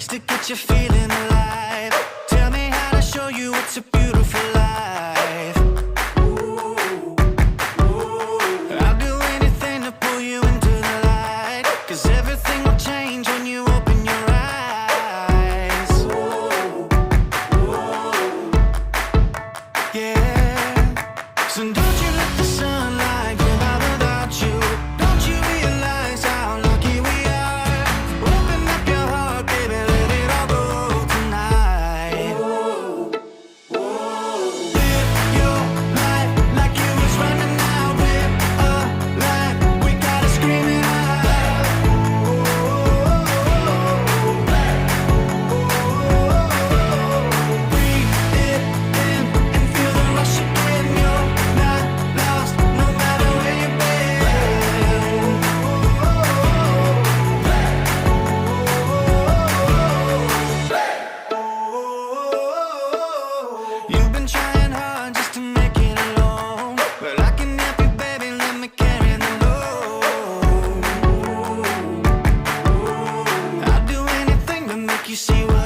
ways to get you feeling alive. Tell me how to show you it's a beautiful life. I'll do anything to pull you into the light, 'cause everything will change when you open your eyes. Yeah. So don't you let the sunlight come out without you. Don't you realize how lucky we are? Open up your heart, baby, let it all go tonight. Live your life like you was running out. Live a life, we gotta scream it out. Breathe it in and feel the rush again. You're not lost, no matter where you've been. You've been trying hard just to make it alone, but I can help you, baby, let me carry the load. I'll do anything to make you see what